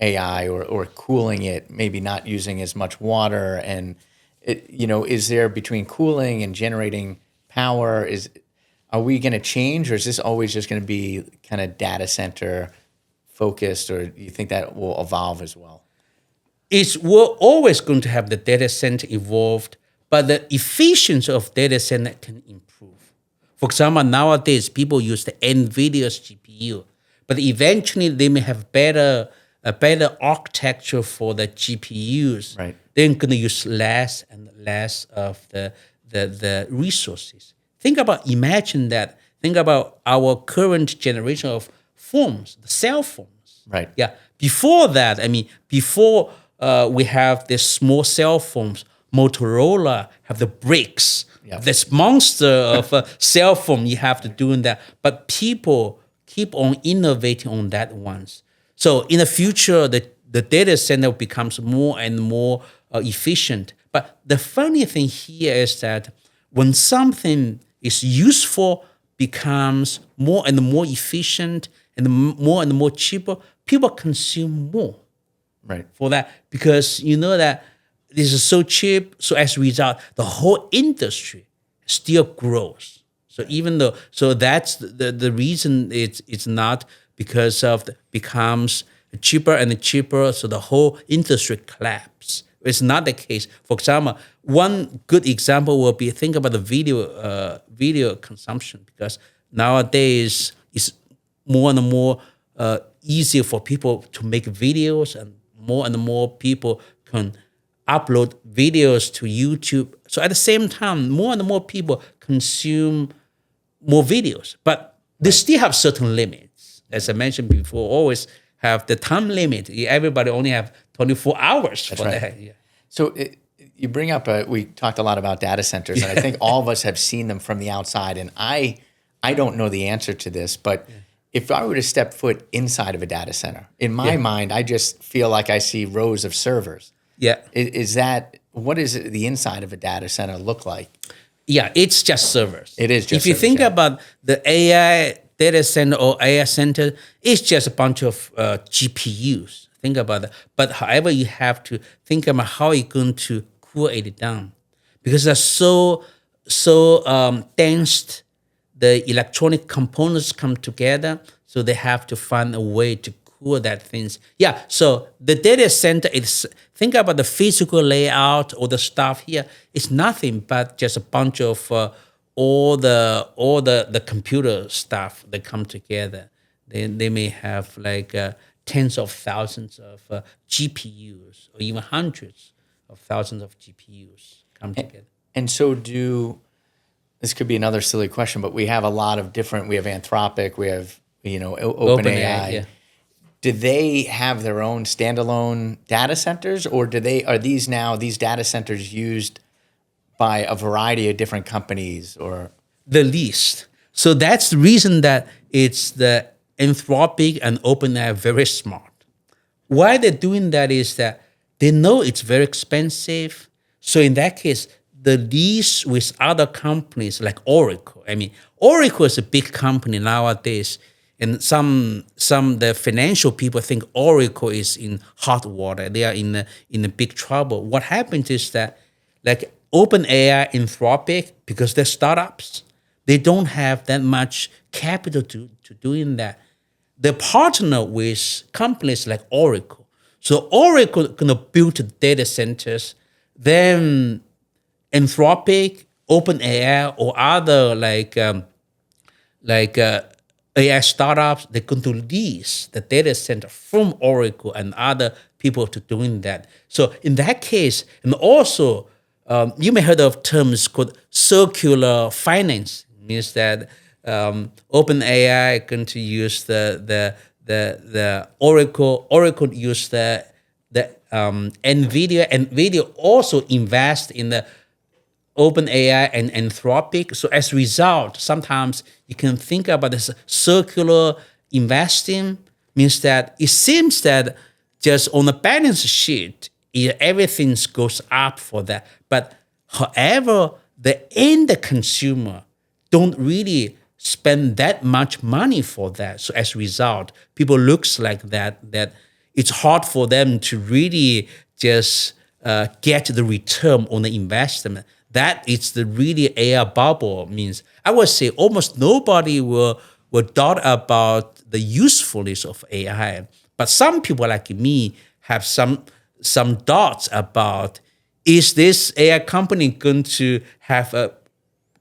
AI or cooling it, maybe not using as much water. And is there between cooling and generating power, are we going to change, or is this always just going to be kind of data center focused, or do you think that will evolve as well? We're always going to have the data center evolved, but the efficiency of data center can improve. For example, nowadays people use the NVIDIA's GPU, but eventually they may have a better architecture for the GPUs. Right. They're going to use less and less of the resources. Think about our current generation of phones, the cell phones. Right. Yeah. Before that, before we have these small cell phones, Motorola have the bricks, this monster of a cell phone you have to do in that. But people keep on innovating on that ones. So in the future, the data center becomes more and more efficient. But the funny thing here is that when something is useful, becomes more and more efficient and more cheaper, people consume more. Right. For that, because you know that this is so cheap, so as a result, the whole industry still grows. So so that's the reason it's not because of becomes cheaper and cheaper, so the whole industry collapses. It's not the case. For example, one good example will be, think about the video consumption, because nowadays it's more and more easier for people to make videos, and more people can upload videos to YouTube. So at the same time, more and more people consume more videos, but they still have certain limits. As I mentioned before, always have the time limit. Everybody only have 24 hours for that. Yeah. So you bring up, we talked a lot about data centers, and I think all of us have seen them from the outside, and I don't know the answer to this, but if I were to step foot inside of a data center, in my mind, I just feel like I see rows of servers. Yeah. What does the inside of a data center look like? Yeah, it's just servers. It is just servers. If you think about the AI data center or AI center, it's just a bunch of GPUs. Think about that. But however, you have to think about how you're going to cool it down, because they're so dense. The electronic components come together, so they have to find a way to cool that things. Yeah, so the data center is, think about the physical layout or the stuff here. It's nothing but just a bunch of all the computer stuff that come together. They may have like tens of thousands of GPUs, or even hundreds of thousands of GPUs come together. And so this could be another silly question, but we have a lot of different, we have Anthropic, we have, OpenAI. Yeah. Do they have their own standalone data centers, or are these data centers used by a variety of different companies, or? The least. So that's the reason that it's the Anthropic and OpenAI are very smart. Why they're doing that is that they know it's very expensive. So in that case, the lease with other companies like Oracle. I mean, Oracle is a big company nowadays, and some the financial people think Oracle is in hot water. They are in a big trouble. What happens is that like OpenAI, Anthropic, because they're startups, they don't have that much capital to doing that. They partner with companies like Oracle. So Oracle gonna build data centers, then Anthropic, OpenAI, or other AI startups, they're going to lease the data center from Oracle and other people to doing that. So in that case, and also you may heard of terms called circular finance. Means that OpenAI going to use the Oracle use the NVIDIA also invest in the OpenAI and Anthropic. So as a result, sometimes you can think about this circular investing. Means that it seems that just on the balance sheet, everything goes up for that. But however, the end consumer don't really spend that much money for that. So as a result, people looks like that it's hard for them to really just get the return on the investment. That is the really AI bubble. Means I would say almost nobody will doubt about the usefulness of AI. But some people like me have some doubts about, is this AI company going to have a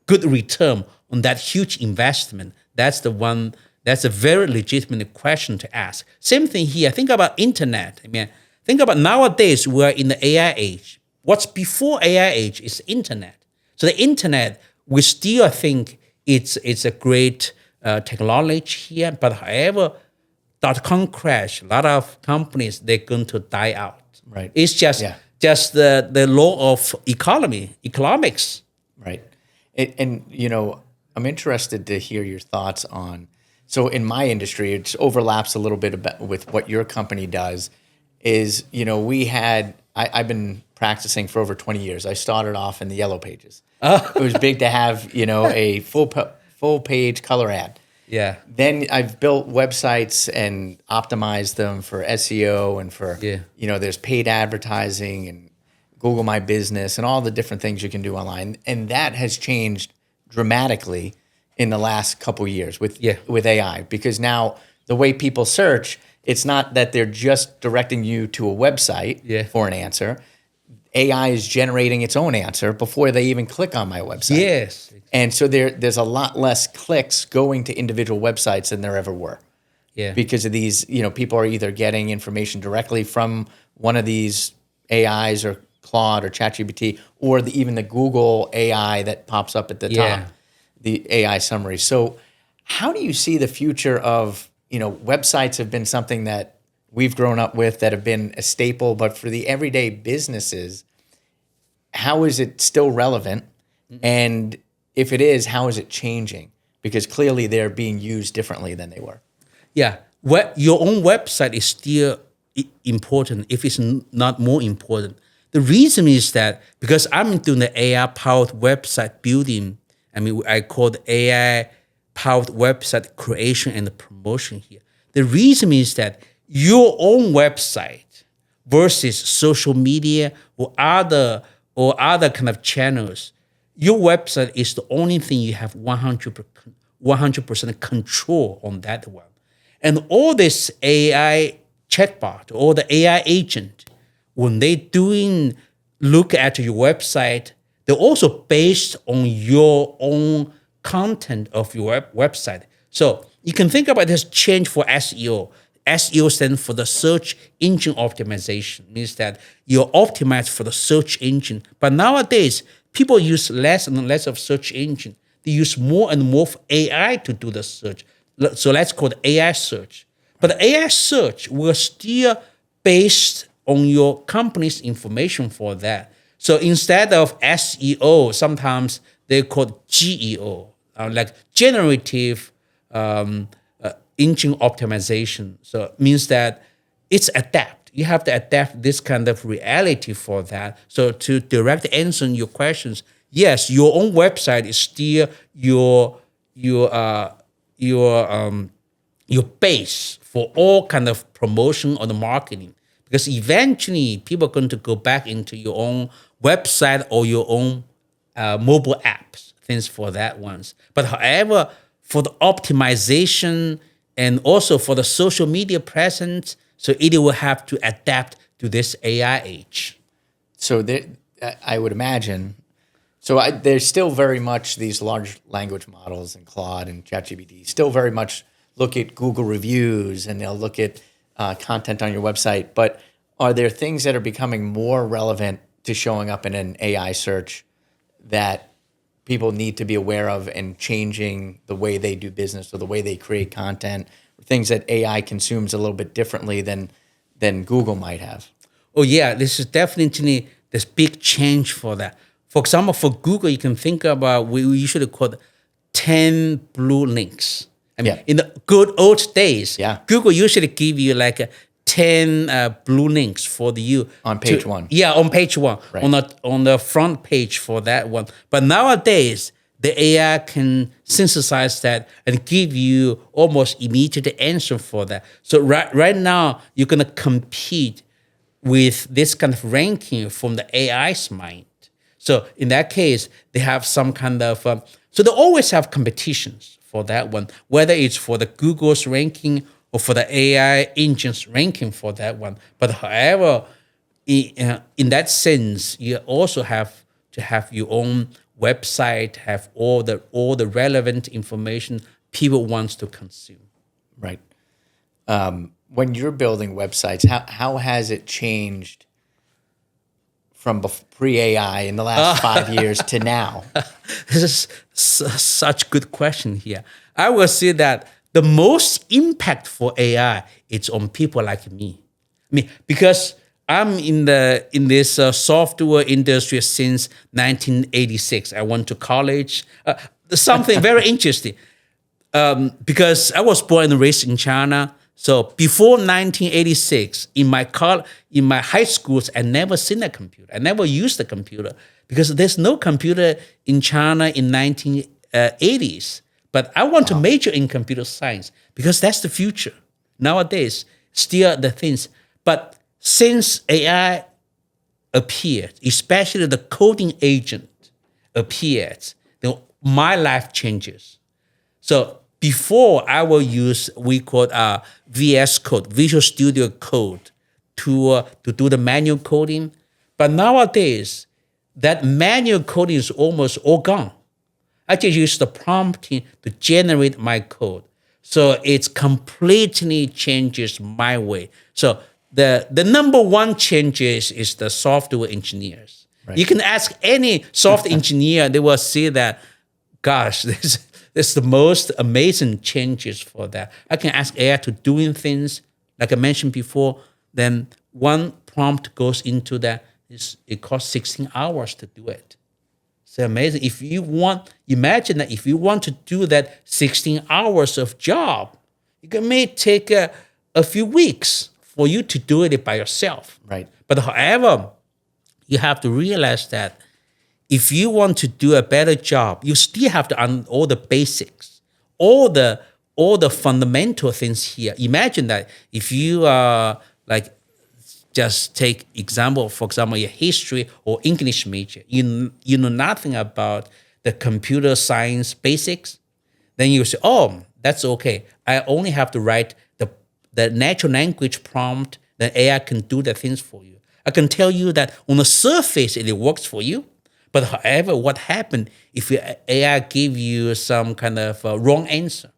good return on that huge investment? That's a very legitimate question to ask. Same thing here. Think about internet. I mean, think about nowadays we're in the AI age. What's before AI age is internet. So the internet, we still think it's a great technology here. But however, .com crash, a lot of companies, they're going to die out. Right. It's just the law of economics. Right. And I'm interested to hear your thoughts on, so in my industry, it overlaps a little bit with what your company does, is, I've been practicing for over 20 years. I started off in the Yellow Pages. It was big to have, a full page color ad. Yeah. Then I've built websites and optimized them for SEO and for, there's paid advertising and Google My Business and all the different things you can do online. And that has changed dramatically in the last couple of years with AI, because now the way people search, it's not that they're just directing you to a website for an answer. AI is generating its own answer before they even click on my website. Yes. And so there's a lot less clicks going to individual websites than there ever were. Yeah. Because of these, people are either getting information directly from one of these AIs or Claude or ChatGPT, or even the Google AI that pops up at the top, the AI summary. So how do you see the future of, websites have been something that we've grown up with, that have been a staple, but for the everyday businesses, how is it still relevant? And if it is, how is it changing? Because clearly they're being used differently than they were. Yeah. Your own website is still important, if it's not more important. The reason is that because I'm doing the AI-powered website building, I call it AI-powered website creation and promotion here. The reason is that your own website versus social media or other kind of channels, your website is the only thing you have 100% control on that one. And all this AI chatbot or the AI agent, when they look at your website, they're also based on your own content of your website. So you can think about this change for SEO. SEO stands for the search engine optimization, means that you're optimized for the search engine. But nowadays, people use less and less of search engine. They use more and more of AI to do the search. So let's call it AI search. But the AI search will still based on your company's information for that. So instead of SEO, sometimes they call GEO, like generative engine optimization. So it means that it's adapt. You have to adapt this kind of reality for that. So to direct answer your questions, yes, your own website is still your base for all kind of promotion or the marketing, because eventually people are going to go back into your own website or your own mobile apps, things for that ones. But however, for the optimization and also for the social media presence, so it will have to adapt to this AI age. So there, I would imagine. So there's still very much these large language models and Claude and ChatGPT still very much look at Google reviews and they'll look at content on your website. But are there things that are becoming more relevant to showing up in an AI search that people need to be aware of and changing the way they do business or the way they create content, things that AI consumes a little bit differently than Google might have? Oh yeah, this is definitely this big change for that. For example, for Google, you can think about, we usually call it 10 blue links. I mean, in the good old days, Google usually give you like 10 blue links for you. On page one. Yeah, on page one, right. on the front page for that one. But nowadays, the AI can synthesize that and give you almost immediate answer for that. So right now, you're going to compete with this kind of ranking from the AI's mind. So in that case, they have some kind of, so they always have competitions for that one, whether it's for the Google's ranking or for the AI engine's ranking for that one. But however, in that sense, you also have to have your own website, have all the relevant information people want to consume. Right. When you're building websites, how has it changed from pre-AI in the last 5 years to now? This is such good question here. I will say that the most impact for AI is on people like me. I mean, because I'm in this software industry since 1986. I went to college. Something very interesting, because I was born and raised in China. So before 1986, in my high schools, I never seen a computer. I never used a computer because there's no computer in China in 1980s. But I want to major in computer science because that's the future. Nowadays, still the things. But since AI appeared, especially the coding agent appeared, my life changes. So before, I will use, we call VS Code, Visual Studio Code, to do the manual coding. But nowadays, that manual coding is almost all gone. I just use the prompting to generate my code. So it completely changes my way. So the number one changes is the software engineers. Right. You can ask any software engineer, they will say that, gosh, this is the most amazing changes for that. I can ask AI to doing things, like I mentioned before, then one prompt goes into that, it costs 16 hours to do it. It's amazing. If you want, imagine that if you want to do that 16 hours of job, it may take a few weeks for you to do it by yourself. Right. But however, you have to realize that if you want to do a better job, you still have to learn all the basics, all the fundamental things here. Imagine that if you are just take example, for example, your history or English major, you know nothing about the computer science basics, then you say, oh, that's okay. I only have to write the natural language prompt, then AI can do the things for you. I can tell you that on the surface, it works for you. But however, what happened if your AI give you some kind of wrong answer?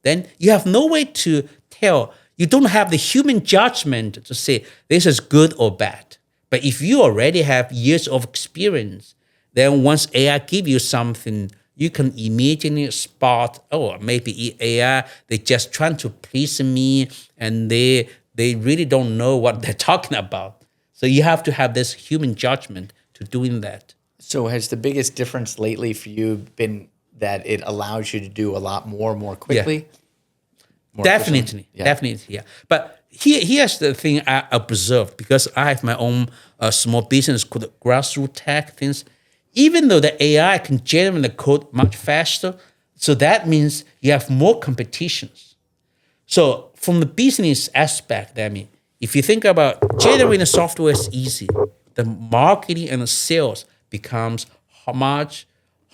Then you have no way to tell. You don't have the human judgment to say this is good or bad. But if you already have years of experience, then once AI give you something, you can immediately spot, oh, maybe AI, they just trying to please me and they really don't know what they're talking about. So you have to have this human judgment to doing that. So has the biggest difference lately for you been that it allows you to do a lot more quickly? more Definitely, efficiently? Yeah. definitely, yeah. But here's the thing I observed, because I have my own small business called Grassroots Tech things. Even though the AI can generate the code much faster, so that means you have more competitions. So from the business aspect, I mean, if you think about generating software is easy, the marketing and the sales becomes much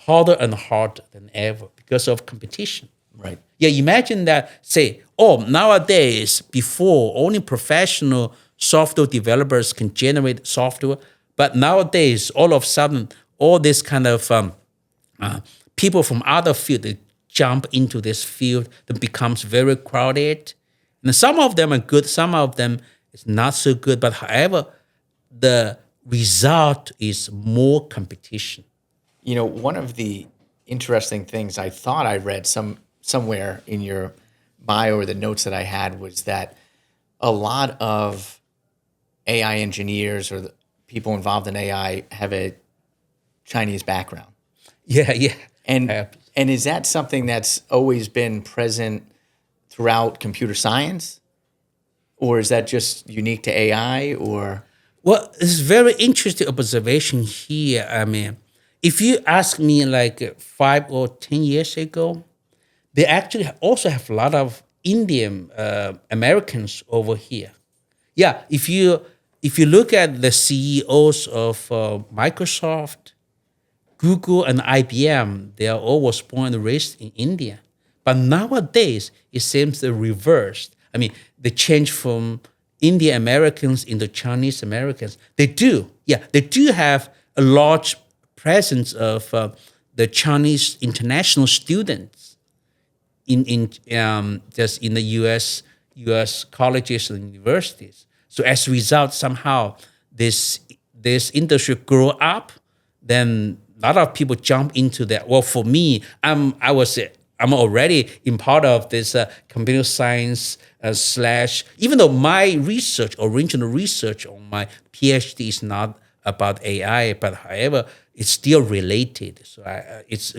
harder and harder than ever because of competition. Right. Yeah, imagine that, say, oh, nowadays, before only professional software developers can generate software, but nowadays, all of a sudden, all this kind of people from other field they jump into this field that becomes very crowded. And some of them are good, some of them is not so good, but however, the result is more competition. One of the interesting things I thought I read somewhere in your bio or the notes that I had was that a lot of AI engineers or the people involved in AI have a Chinese background. Yeah, yeah. And and is that something that's always been present throughout computer science? Or is that just unique to AI or Well, it's very interesting observation here. I mean, if you ask me like 5 or 10 years ago, they actually also have a lot of Indian Americans over here. Yeah, if you look at the CEOs of Microsoft, Google, and IBM, they are all was born and raised in India. But nowadays, it seems the reversed. I mean, the change from Indian Americans into Chinese Americans. They do have a large presence of the Chinese international students in just in the U.S. colleges and universities. So as a result, somehow this industry grow up, then a lot of people jump into that. Well, for me, I'm already in part of this computer science slash. Even though my original research on my PhD is not about AI, but however, it's still related. So it's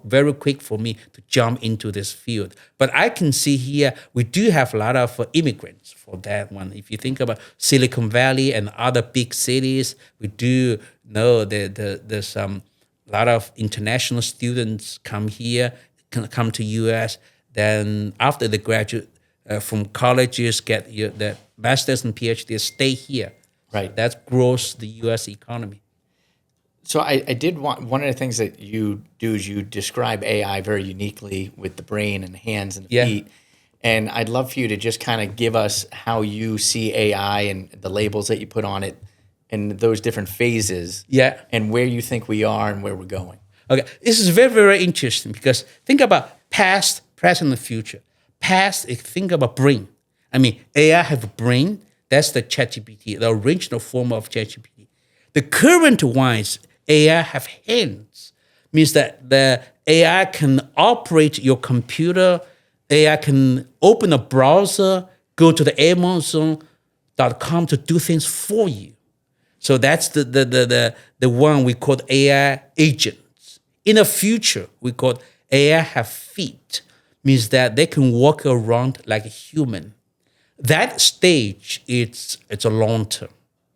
very quick for me to jump into this field. But I can see here we do have a lot of immigrants for that one. If you think about Silicon Valley and other big cities, we do know that there's a lot of international students come here, come to U.S. Then after they graduate from colleges, get their masters and PhDs, stay here. Right. So that grows the U.S. economy. So I did want one of the things that you do is you describe AI very uniquely with the brain and the hands and the Yeah. feet. And I'd love for you to just kind of give us how you see AI and the labels that you put on it and those different phases. Yeah. And where you think we are and where we're going. Okay, this is very, very interesting because think about past, present, and future. Past, think about brain. I mean, AI have a brain. That's the ChatGPT, the original form of ChatGPT. The current one is AI have hands. Means that the AI can operate your computer. AI can open a browser, go to the Amazon.com to do things for you. So that's the one we call AI agents. In the future, we call AI have feet, means that they can walk around like a human. That stage, it's a long term.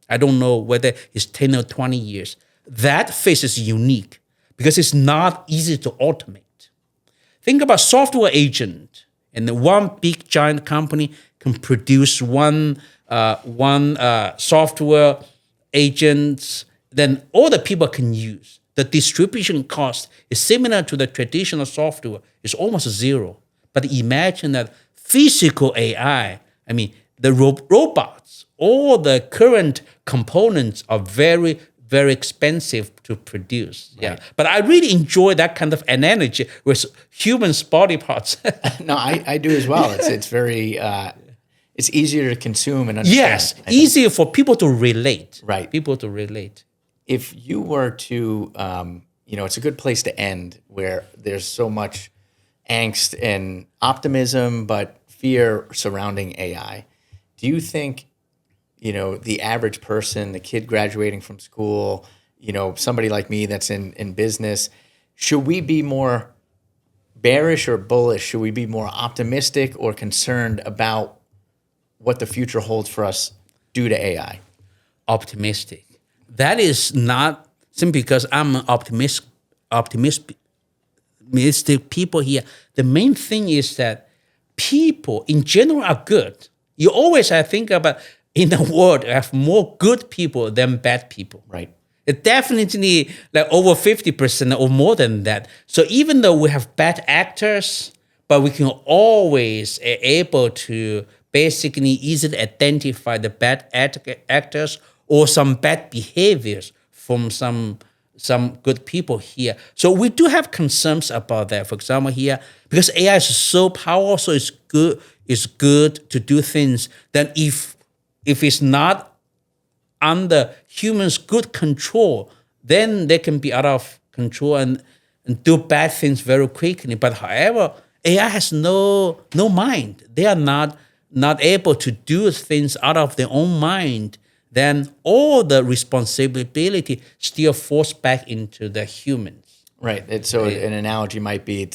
I don't know whether it's 10 or 20 years. That phase is unique because it's not easy to automate. Think about software agent, and one big giant company can produce one software agent, then all the people can use. The distribution cost is similar to the traditional software. It's almost zero. But imagine that physical AI, I mean, the robots, all the current components are very, very expensive to produce. Right. Yeah. But I really enjoy that kind of analogy with humans' body parts. No, I do as well. It's very, it's easier to consume and understand. Yes, easier for people to relate. Right. People to relate. If you were to, it's a good place to end where there's so much angst and optimism, but fear surrounding AI. Do you think, the average person, the kid graduating from school, somebody like me that's in business, should we be more bearish or bullish? Should we be more optimistic or concerned about what the future holds for us due to AI? Optimistic. That is not simply because I'm an optimistic people here. The main thing is that people in general are good. You always, I think about, in the world, have more good people than bad people. Right. It definitely like over 50% or more than that. So even though we have bad actors, but we can always able to basically easily identify the bad actors or some bad behaviors from some good people here. So we do have concerns about that. For example, here, because AI is so powerful, it's good to do things. Then if it's not under humans' good control, then they can be out of control and do bad things very quickly. But however, AI has no mind. They are not able to do things out of their own mind. Then all the responsibility still falls back into the humans. Right. So an analogy might be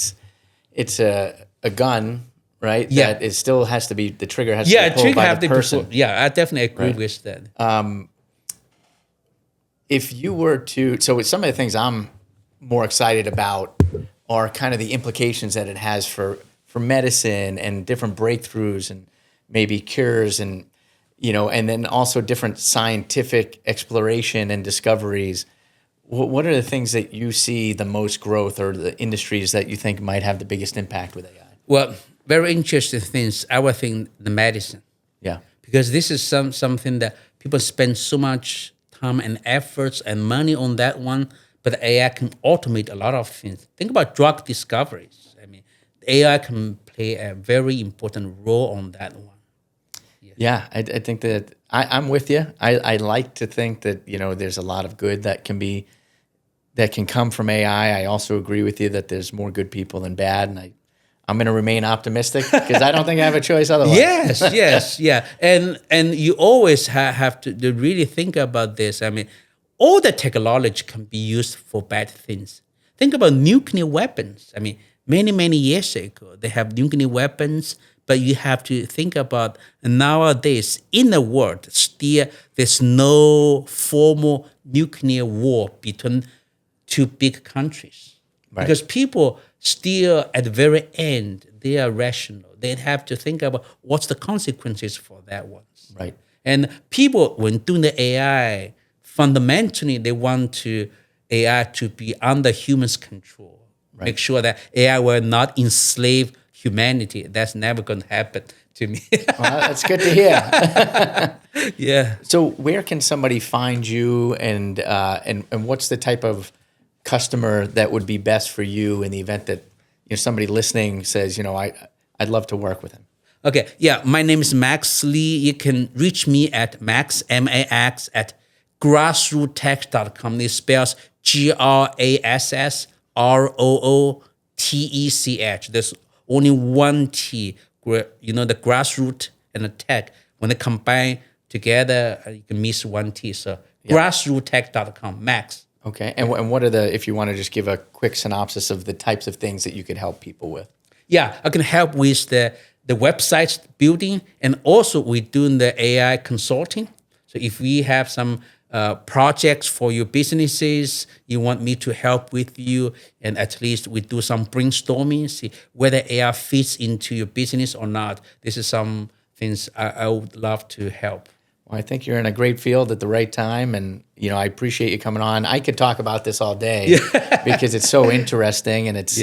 it's a gun, right? Yeah. That it still has to be, the trigger has to be pulled by the person. I definitely agree with that. If you were to, so some of the things I'm more excited about are kind of the implications that it has for medicine and different breakthroughs and maybe cures and, and then also different scientific exploration and discoveries. What are the things that you see the most growth, or the industries that you think might have the biggest impact with AI? Well, very interesting things. I would think the medicine. Yeah. Because this is something that people spend so much time and efforts and money on that one, but AI can automate a lot of things. Think about drug discoveries. I mean, AI can play a very important role on that one. Yeah, I think that I'm with you. I like to think that, there's a lot of good that can come from AI. I also agree with you that there's more good people than bad, and I'm going to remain optimistic because I don't think I have a choice otherwise. Yes, yeah. And you always have to really think about this. I mean, all the technology can be used for bad things. Think about nuclear weapons. I mean, many years ago, they have nuclear weapons, but you have to think about nowadays in the world, still there's no formal nuclear war between two big countries. Right. Because people still at the very end, they are rational. They have to think about what's the consequences for that one. Right. And people, when doing the AI, fundamentally, they want AI to be under humans' control. Right. Make sure that AI will not enslave humanity. That's never going to happen to me. Well, that's good to hear. Yeah. So where can somebody find you, and what's the type of customer that would be best for you in the event that somebody listening says, I'd love to work with him? Okay. Yeah. My name is Max Lee. You can reach me at Max, MAX, at grassrootech.com. It spells GRASSROOTECH. There's only one T, the grassroot and the tech. When they combine together, you can miss one T. So grassrootech.com, Max. Okay. And what are if you want to just give a quick synopsis of the types of things that you could help people with? Yeah, I can help with the website building, and also we're doing the AI consulting. So if we have some projects for your businesses, you want me to help with you, and at least we do some brainstorming, see whether AI fits into your business or not. This is some things I would love to help. Well, I think you're in a great field at the right time, and I appreciate you coming on. I could talk about this all day because it's so interesting, and it's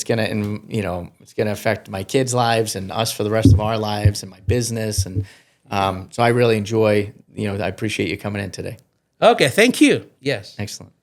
gonna affect my kids' lives and us for the rest of our lives, and my business, and so I really enjoy. I appreciate you coming in today. Okay, thank you. Yes, excellent.